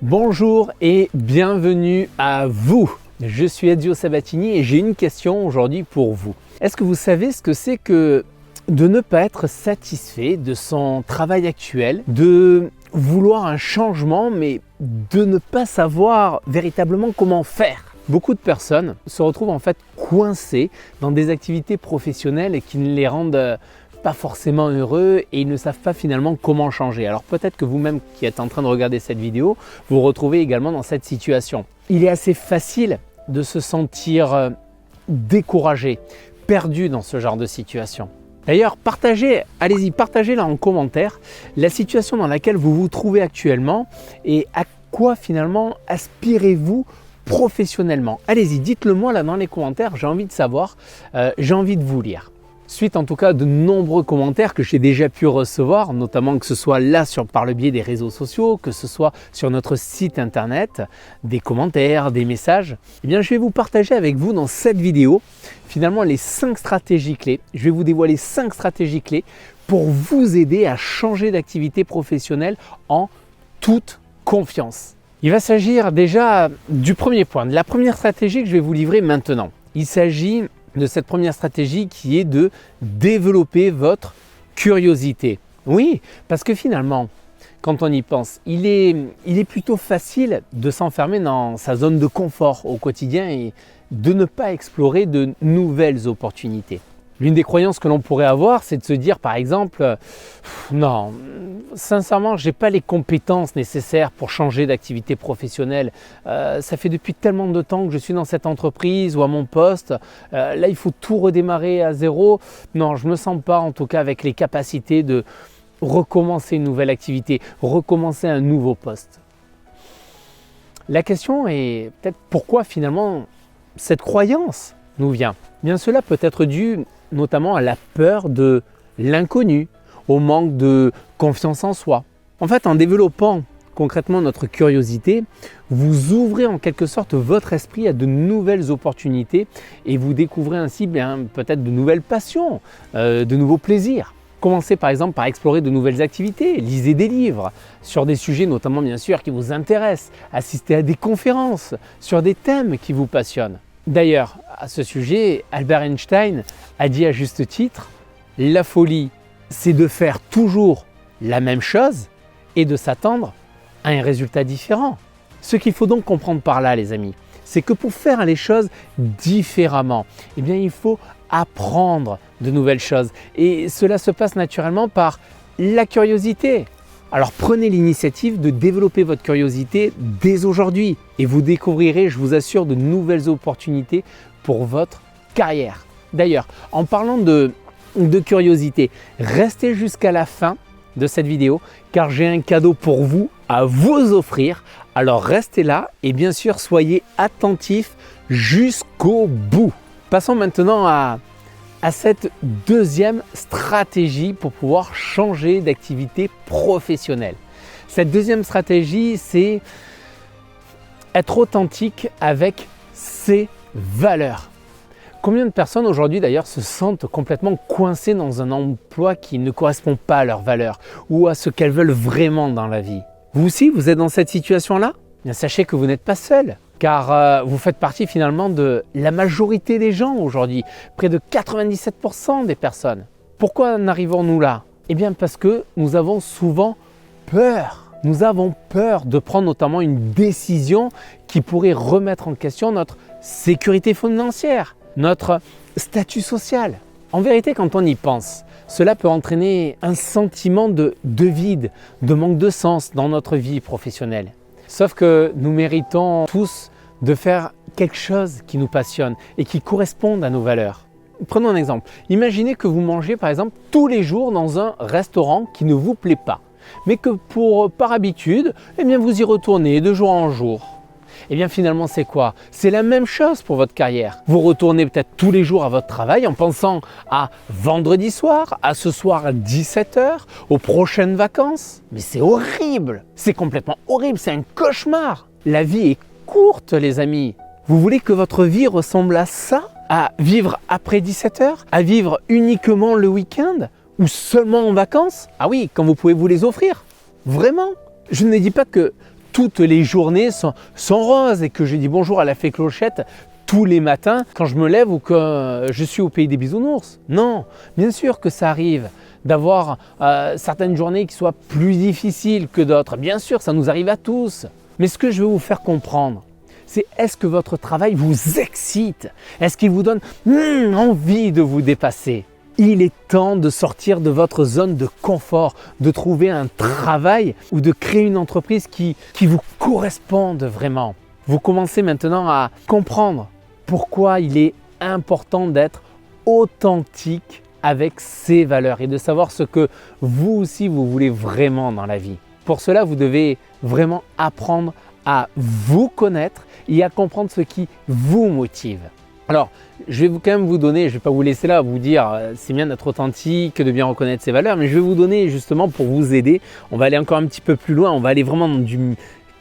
Bonjour et bienvenue à vous. Je suis Ezio Sabatini et j'ai une question aujourd'hui pour vous. Est-ce que vous savez ce que c'est que de ne pas être satisfait de son travail actuel, de vouloir un changement mais de ne pas savoir véritablement comment faire? Beaucoup de personnes se retrouvent en fait coincées dans des activités professionnelles qui ne les rendent pas forcément heureux et ils ne savent pas finalement comment changer. Alors peut-être que vous-même qui êtes en train de regarder cette vidéo, vous vous retrouvez également dans cette situation. Il est assez facile de se sentir découragé, perdu dans ce genre de situation. D'ailleurs, allez-y, partagez-la en commentaire la situation dans laquelle vous vous trouvez actuellement et à quoi finalement aspirez-vous professionnellement. Allez-y, dites-le moi là dans les commentaires, j'ai envie de savoir, j'ai envie de vous lire. Suite en tout cas de nombreux commentaires que j'ai déjà pu recevoir, notamment que ce soit là par le biais des réseaux sociaux, que ce soit sur notre site internet, des commentaires, des messages, eh bien je vais vous partager avec vous dans cette vidéo finalement les 5 stratégies clés. Je vais vous dévoiler 5 stratégies clés pour vous aider à changer d'activité professionnelle en toute confiance. Il va s'agir déjà du premier point, de la première stratégie que je vais vous livrer maintenant. Il s'agit de cette première stratégie qui est de développer votre curiosité. Oui, parce que finalement, quand on y pense, il est plutôt facile de s'enfermer dans sa zone de confort au quotidien et de ne pas explorer de nouvelles opportunités. L'une des croyances que l'on pourrait avoir, c'est de se dire par exemple « Non, sincèrement, je n'ai pas les compétences nécessaires pour changer d'activité professionnelle. Ça fait depuis tellement de temps que je suis dans cette entreprise ou à mon poste. Là, il faut tout redémarrer à zéro. Non, je ne me sens pas en tout cas avec les capacités de recommencer une nouvelle activité, recommencer un nouveau poste. » La question est peut-être pourquoi finalement cette croyance nous vient. Bien, cela peut être dû notamment à la peur de l'inconnu, au manque de confiance en soi. En fait, en développant concrètement notre curiosité, vous ouvrez en quelque sorte votre esprit à de nouvelles opportunités et vous découvrez ainsi peut-être de nouvelles passions, de nouveaux plaisirs. Commencez par exemple par explorer de nouvelles activités, lisez des livres sur des sujets notamment bien sûr qui vous intéressent, assistez à des conférences sur des thèmes qui vous passionnent. D'ailleurs, à ce sujet, Albert Einstein a dit à juste titre « La folie, c'est de faire toujours la même chose et de s'attendre à un résultat différent. » Ce qu'il faut donc comprendre par là, les amis, c'est que pour faire les choses différemment, eh bien, il faut apprendre de nouvelles choses. Et cela se passe naturellement par la curiosité. Alors prenez l'initiative de développer votre curiosité dès aujourd'hui et vous découvrirez, je vous assure, de nouvelles opportunités pour votre carrière. D'ailleurs, en parlant de curiosité, restez jusqu'à la fin de cette vidéo car j'ai un cadeau pour vous à vous offrir. Alors restez là et bien sûr soyez attentifs jusqu'au bout. Passons maintenant à cette deuxième stratégie pour pouvoir changer d'activité professionnelle. Cette deuxième stratégie, c'est être authentique avec ses valeurs. Combien de personnes aujourd'hui d'ailleurs se sentent complètement coincées dans un emploi qui ne correspond pas à leurs valeurs ou à ce qu'elles veulent vraiment dans la vie? Vous aussi, vous êtes dans cette situation-là? Bien, sachez que vous n'êtes pas seul. Car vous faites partie finalement de la majorité des gens aujourd'hui, près de 97% des personnes. Pourquoi en arrivons-nous là? Eh bien parce que nous avons souvent peur. Nous avons peur de prendre notamment une décision qui pourrait remettre en question notre sécurité financière, notre statut social. En vérité, quand on y pense, cela peut entraîner un sentiment de vide, de manque de sens dans notre vie professionnelle. Sauf que nous méritons tous de faire quelque chose qui nous passionne et qui corresponde à nos valeurs. Prenons un exemple. Imaginez que vous mangez par exemple tous les jours dans un restaurant qui ne vous plaît pas, mais que par habitude, eh bien, vous y retournez de jour en jour. Eh bien finalement c'est quoi? C'est la même chose pour votre carrière. Vous retournez peut-être tous les jours à votre travail en pensant à vendredi soir, à ce soir à 17 h, aux prochaines vacances. Mais c'est horrible, c'est complètement horrible, c'est un cauchemar. La vie est courte les amis. Vous voulez que votre vie ressemble à ça? À vivre après 17 h? À vivre uniquement le week-end? Ou seulement en vacances? Ah oui, quand vous pouvez vous les offrir. Vraiment? Je ne dis pas que toutes les journées sont roses et que je dis bonjour à la fée Clochette tous les matins quand je me lève ou que je suis au pays des bisounours. Non, bien sûr que ça arrive d'avoir certaines journées qui soient plus difficiles que d'autres. Bien sûr, ça nous arrive à tous. Mais ce que je veux vous faire comprendre, c'est est-ce que votre travail vous excite? Est-ce qu'il vous donne envie de vous dépasser? Il est temps de sortir de votre zone de confort, de trouver un travail ou de créer une entreprise qui vous corresponde vraiment. Vous commencez maintenant à comprendre pourquoi il est important d'être authentique avec ses valeurs et de savoir ce que vous aussi vous voulez vraiment dans la vie. Pour cela, vous devez vraiment apprendre à vous connaître et à comprendre ce qui vous motive. Alors, je vais quand même vous donner, je ne vais pas vous laisser là, vous dire c'est bien d'être authentique, de bien reconnaître ses valeurs, mais je vais vous donner justement pour vous aider, on va aller encore un petit peu plus loin, on va aller vraiment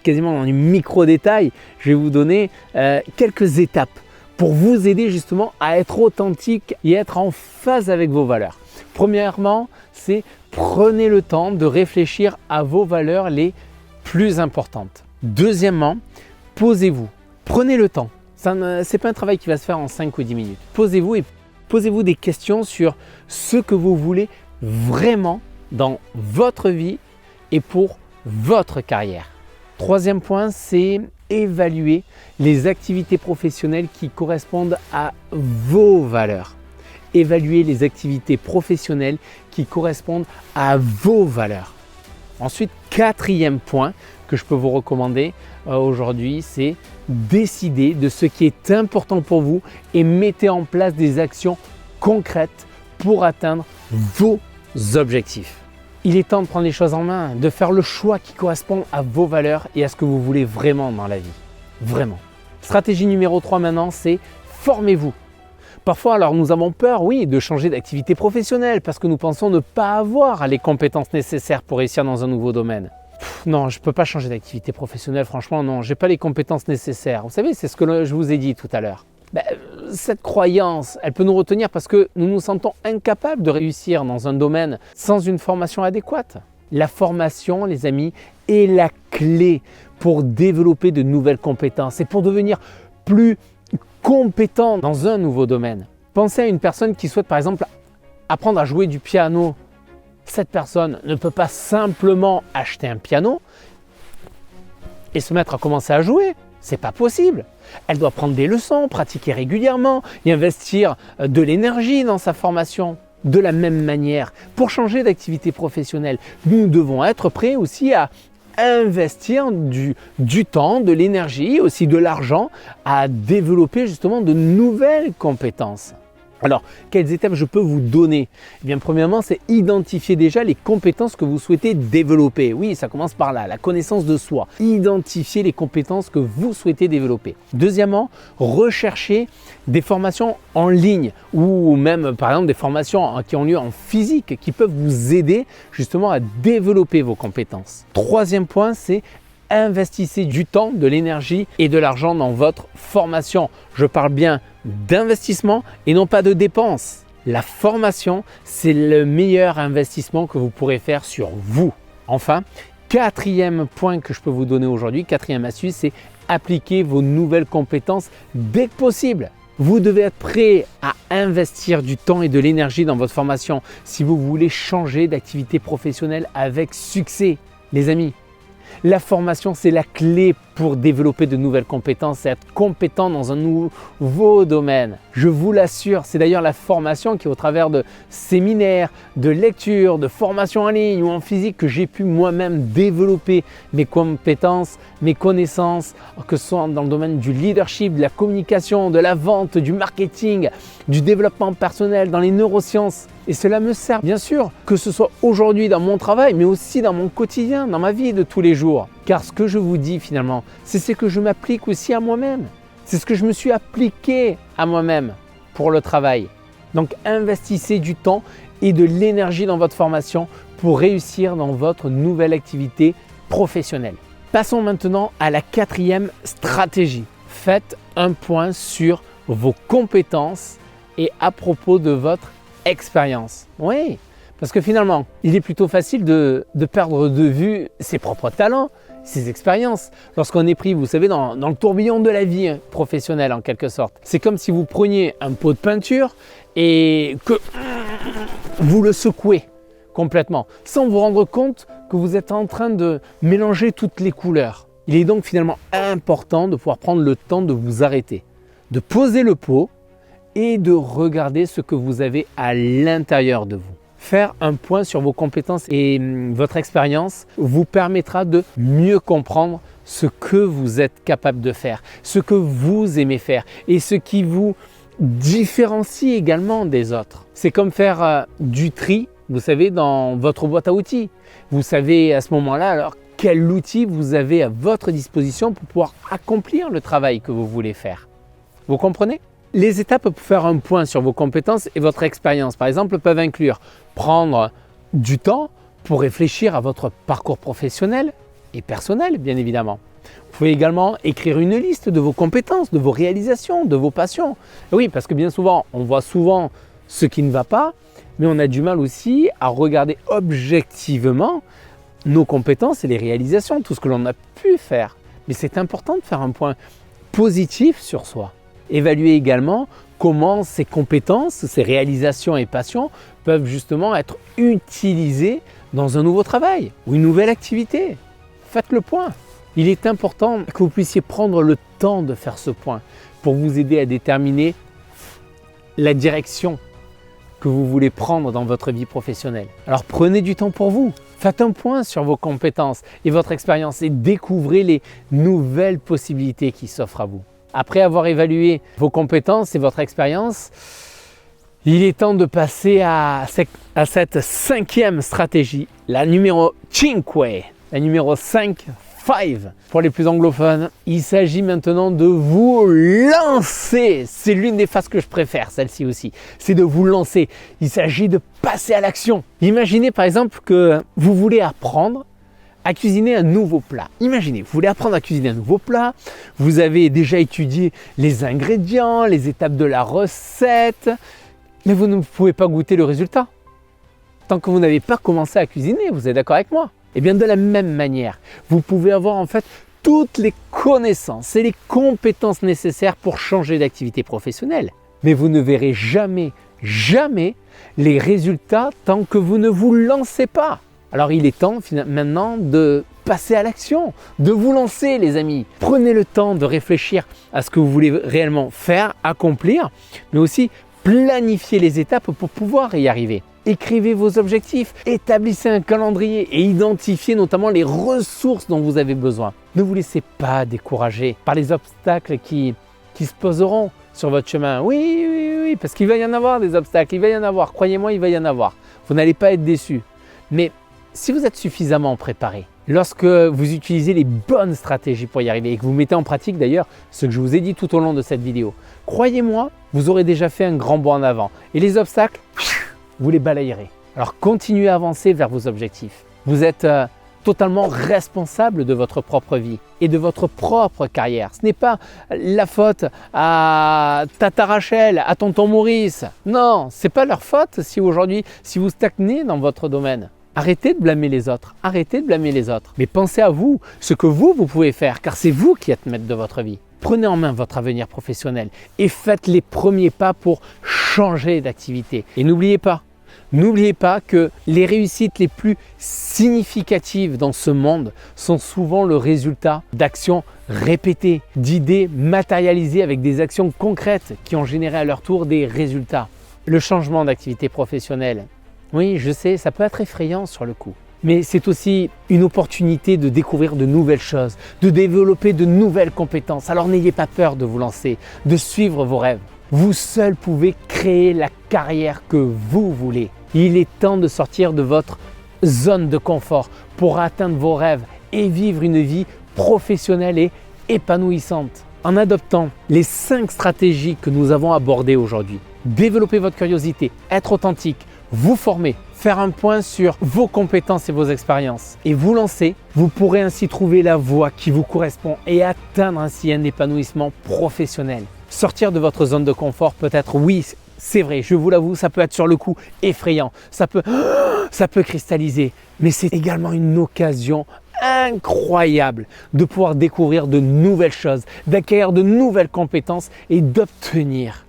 quasiment dans du micro-détail, je vais vous donner quelques étapes pour vous aider justement à être authentique et être en phase avec vos valeurs. Premièrement, c'est prenez le temps de réfléchir à vos valeurs les plus importantes. Deuxièmement, posez-vous, prenez le temps. Ce n'est pas un travail qui va se faire en 5 ou 10 minutes. Posez-vous et posez-vous des questions sur ce que vous voulez vraiment dans votre vie et pour votre carrière. Troisième point, c'est évaluer les activités professionnelles qui correspondent à vos valeurs. Évaluer les activités professionnelles qui correspondent à vos valeurs. Ensuite, quatrième point que je peux vous recommander aujourd'hui, c'est décider de ce qui est important pour vous et mettez en place des actions concrètes pour atteindre vos objectifs. Il est temps de prendre les choses en main, de faire le choix qui correspond à vos valeurs et à ce que vous voulez vraiment dans la vie. Vraiment. Stratégie numéro 3 maintenant, c'est formez-vous. Parfois, alors nous avons peur, oui, de changer d'activité professionnelle parce que nous pensons ne pas avoir les compétences nécessaires pour réussir dans un nouveau domaine. Non, je ne peux pas changer d'activité professionnelle, franchement, non, je n'ai pas les compétences nécessaires. Vous savez, c'est ce que je vous ai dit tout à l'heure. Cette croyance, elle peut nous retenir parce que nous nous sentons incapables de réussir dans un domaine sans une formation adéquate. La formation, les amis, est la clé pour développer de nouvelles compétences et pour devenir plus compétent dans un nouveau domaine. Pensez à une personne qui souhaite par exemple apprendre à jouer du piano. Cette personne ne peut pas simplement acheter un piano et se mettre à commencer à jouer. C'est pas possible. Elle doit prendre des leçons, pratiquer régulièrement et investir de l'énergie dans sa formation. De la même manière, pour changer d'activité professionnelle, nous devons être prêts aussi à investir du temps, de l'énergie, aussi de l'argent à développer justement de nouvelles compétences. Alors, quelles étapes je peux vous donner? Eh bien, premièrement, c'est identifier déjà les compétences que vous souhaitez développer. Oui, ça commence par là, la connaissance de soi. Identifier les compétences que vous souhaitez développer. Deuxièmement, rechercher des formations en ligne ou même, par exemple, des formations qui ont lieu en physique qui peuvent vous aider justement à développer vos compétences. Troisième point, c'est investissez du temps, de l'énergie et de l'argent dans votre formation. Je parle bien d'investissement et non pas de dépenses. La formation, c'est le meilleur investissement que vous pourrez faire sur vous. Enfin, quatrième point que je peux vous donner aujourd'hui, quatrième astuce, c'est appliquer vos nouvelles compétences dès que possible. Vous devez être prêt à investir du temps et de l'énergie dans votre formation si vous voulez changer d'activité professionnelle avec succès. Les amis, la formation, c'est la clé pour développer de nouvelles compétences et être compétent dans un nouveau domaine. Je vous l'assure, c'est d'ailleurs la formation qui, au travers de séminaires, de lectures, de formations en ligne ou en physique, que j'ai pu moi-même développer mes compétences, mes connaissances, que ce soit dans le domaine du leadership, de la communication, de la vente, du marketing, du développement personnel, dans les neurosciences. Et cela me sert bien sûr, que ce soit aujourd'hui dans mon travail, mais aussi dans mon quotidien, dans ma vie de tous les jours. Car ce que je vous dis finalement, c'est ce que je m'applique aussi à moi-même. C'est ce que je me suis appliqué à moi-même pour le travail. Donc investissez du temps et de l'énergie dans votre formation pour réussir dans votre nouvelle activité professionnelle. Passons maintenant à la quatrième stratégie. Faites un point sur vos compétences et à propos de votre expérience. Oui, parce que finalement, il est plutôt facile de perdre de vue ses propres talents ses expériences. Lorsqu'on est pris, vous savez, dans le tourbillon de la vie professionnelle en quelque sorte. C'est comme si vous preniez un pot de peinture et que vous le secouez complètement, sans vous rendre compte que vous êtes en train de mélanger toutes les couleurs. Il est donc finalement important de pouvoir prendre le temps de vous arrêter, de poser le pot et de regarder ce que vous avez à l'intérieur de vous. Faire un point sur vos compétences et votre expérience vous permettra de mieux comprendre ce que vous êtes capable de faire, ce que vous aimez faire et ce qui vous différencie également des autres. C'est comme faire du tri, vous savez, dans votre boîte à outils. Vous savez à ce moment-là alors quel outil vous avez à votre disposition pour pouvoir accomplir le travail que vous voulez faire. Vous comprenez ? Les étapes pour faire un point sur vos compétences et votre expérience, par exemple, peuvent inclure prendre du temps pour réfléchir à votre parcours professionnel et personnel, bien évidemment. Vous pouvez également écrire une liste de vos compétences, de vos réalisations, de vos passions. Oui, parce que bien souvent, on voit souvent ce qui ne va pas, mais on a du mal aussi à regarder objectivement nos compétences et les réalisations, tout ce que l'on a pu faire. Mais c'est important de faire un point positif sur soi. Évaluer également comment ces compétences, ces réalisations et passions peuvent justement être utilisées dans un nouveau travail ou une nouvelle activité. Faites le point. Il est important que vous puissiez prendre le temps de faire ce point pour vous aider à déterminer la direction que vous voulez prendre dans votre vie professionnelle. Alors prenez du temps pour vous. Faites un point sur vos compétences et votre expérience et découvrez les nouvelles possibilités qui s'offrent à vous. Après avoir évalué vos compétences et votre expérience, il est temps de passer à cette 5e stratégie, la numéro 5, la numéro 5 pour les plus anglophones. Il s'agit maintenant de vous lancer. C'est l'une des phases que je préfère, celle-ci aussi. C'est de vous lancer. Il s'agit de passer à l'action. Imaginez par exemple que vous voulez apprendre à cuisiner un nouveau plat. Imaginez, vous voulez apprendre à cuisiner un nouveau plat, vous avez déjà étudié les ingrédients, les étapes de la recette, mais vous ne pouvez pas goûter le résultat tant que vous n'avez pas commencé à cuisiner, vous êtes d'accord avec moi? Et bien de la même manière, vous pouvez avoir en fait toutes les connaissances et les compétences nécessaires pour changer d'activité professionnelle, mais vous ne verrez jamais les résultats tant que vous ne vous lancez pas. Alors il est temps maintenant de passer à l'action, de vous lancer les amis. Prenez le temps de réfléchir à ce que vous voulez réellement faire, accomplir, mais aussi planifier les étapes pour pouvoir y arriver. Écrivez vos objectifs, établissez un calendrier et identifiez notamment les ressources dont vous avez besoin. Ne vous laissez pas décourager par les obstacles qui se poseront sur votre chemin. Oui, parce qu'il va y en avoir des obstacles, il va y en avoir, croyez-moi, il va y en avoir. Vous n'allez pas être déçus. Mais si vous êtes suffisamment préparé, lorsque vous utilisez les bonnes stratégies pour y arriver et que vous mettez en pratique d'ailleurs ce que je vous ai dit tout au long de cette vidéo, croyez-moi, vous aurez déjà fait un grand bond en avant. Et les obstacles, vous les balayerez. Alors continuez à avancer vers vos objectifs. Vous êtes totalement responsable de votre propre vie et de votre propre carrière. Ce n'est pas la faute à Tata Rachel, à Tonton Maurice. Non, ce n'est pas leur faute si aujourd'hui, si vous stagnez dans votre domaine. Arrêtez de blâmer les autres, mais pensez à vous, ce que vous pouvez faire, car c'est vous qui êtes maître de votre vie. Prenez en main votre avenir professionnel et faites les premiers pas pour changer d'activité. Et n'oubliez pas que les réussites les plus significatives dans ce monde sont souvent le résultat d'actions répétées, d'idées matérialisées avec des actions concrètes qui ont généré à leur tour des résultats. Le changement d'activité professionnelle, oui, je sais, ça peut être effrayant sur le coup. Mais c'est aussi une opportunité de découvrir de nouvelles choses, de développer de nouvelles compétences. Alors n'ayez pas peur de vous lancer, de suivre vos rêves. Vous seul pouvez créer la carrière que vous voulez. Il est temps de sortir de votre zone de confort pour atteindre vos rêves et vivre une vie professionnelle et épanouissante. En adoptant les 5 stratégies que nous avons abordées aujourd'hui, développer votre curiosité, être authentique, vous former, faire un point sur vos compétences et vos expériences et vous lancer, vous pourrez ainsi trouver la voie qui vous correspond et atteindre ainsi un épanouissement professionnel. Sortir de votre zone de confort peut être, oui, c'est vrai, je vous l'avoue, ça peut être sur le coup effrayant, ça peut cristalliser, mais c'est également une occasion incroyable de pouvoir découvrir de nouvelles choses, d'acquérir de nouvelles compétences et d'obtenir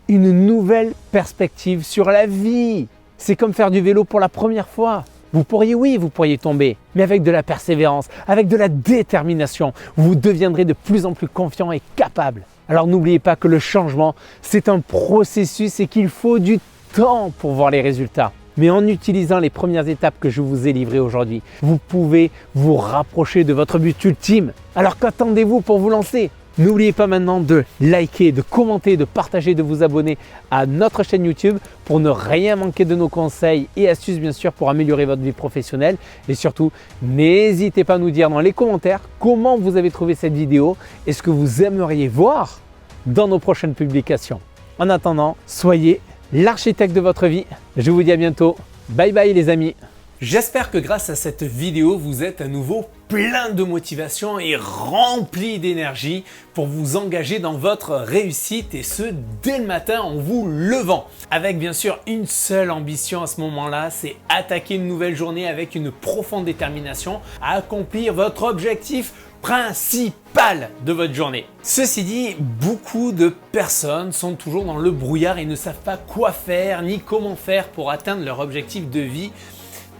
une nouvelle perspective sur la vie. C'est comme faire du vélo pour la première fois. Vous pourriez tomber, mais avec de la persévérance, avec de la détermination, vous deviendrez de plus en plus confiant et capable. Alors n'oubliez pas que le changement, c'est un processus et qu'il faut du temps pour voir les résultats. Mais en utilisant les premières étapes que je vous ai livrées aujourd'hui, vous pouvez vous rapprocher de votre but ultime. Alors qu'attendez-vous pour vous lancer ? N'oubliez pas maintenant de liker, de commenter, de partager, de vous abonner à notre chaîne YouTube pour ne rien manquer de nos conseils et astuces bien sûr pour améliorer votre vie professionnelle. Et surtout, n'hésitez pas à nous dire dans les commentaires comment vous avez trouvé cette vidéo et ce que vous aimeriez voir dans nos prochaines publications. En attendant, soyez l'architecte de votre vie. Je vous dis à bientôt. Bye bye les amis. J'espère que grâce à cette vidéo, vous êtes à nouveau plein de motivation et rempli d'énergie pour vous engager dans votre réussite et ce dès le matin en vous levant. Avec bien sûr une seule ambition à ce moment-là, c'est attaquer une nouvelle journée avec une profonde détermination à accomplir votre objectif principal de votre journée. Ceci dit, beaucoup de personnes sont toujours dans le brouillard et ne savent pas quoi faire ni comment faire pour atteindre leur objectif de vie.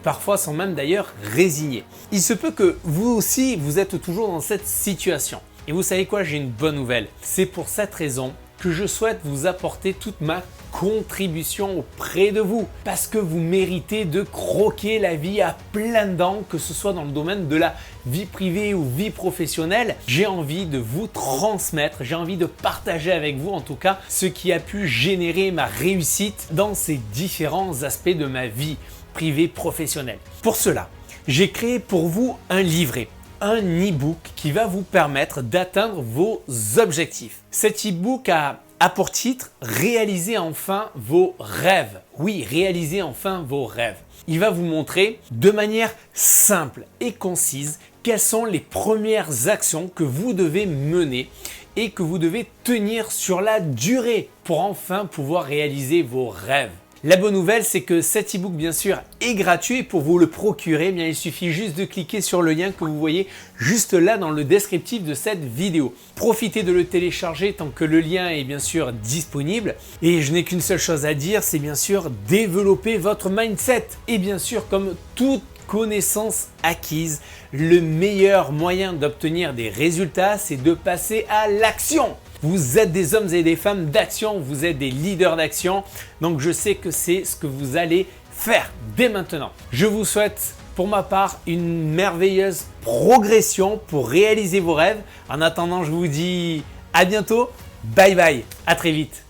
Parfois sont même d'ailleurs résignés. Il se peut que vous aussi, vous êtes toujours dans cette situation. Et vous savez quoi, j'ai une bonne nouvelle. C'est pour cette raison que je souhaite vous apporter toute ma contribution auprès de vous. Parce que vous méritez de croquer la vie à pleines dents, que ce soit dans le domaine de la vie privée ou vie professionnelle. J'ai envie de vous transmettre, j'ai envie de partager avec vous en tout cas ce qui a pu générer ma réussite dans ces différents aspects de ma vie privée professionnelle. Pour cela, j'ai créé pour vous un livret, un e-book qui va vous permettre d'atteindre vos objectifs. Cet e-book a pour titre « Réalisez enfin vos rêves ». Oui, réalisez enfin vos rêves. Il va vous montrer de manière simple et concise quelles sont les premières actions que vous devez mener et que vous devez tenir sur la durée pour enfin pouvoir réaliser vos rêves. La bonne nouvelle, c'est que cet e-book, bien sûr, est gratuit et pour vous le procurer, eh bien, il suffit juste de cliquer sur le lien que vous voyez juste là dans le descriptif de cette vidéo. Profitez de le télécharger tant que le lien est bien sûr disponible. Et je n'ai qu'une seule chose à dire, c'est bien sûr développer votre mindset. Et bien sûr, comme toute connaissance acquise, le meilleur moyen d'obtenir des résultats, c'est de passer à l'action. Vous êtes des hommes et des femmes d'action, vous êtes des leaders d'action, donc je sais que c'est ce que vous allez faire dès maintenant. Je vous souhaite pour ma part une merveilleuse progression pour réaliser vos rêves. En attendant, je vous dis à bientôt, bye bye, à très vite.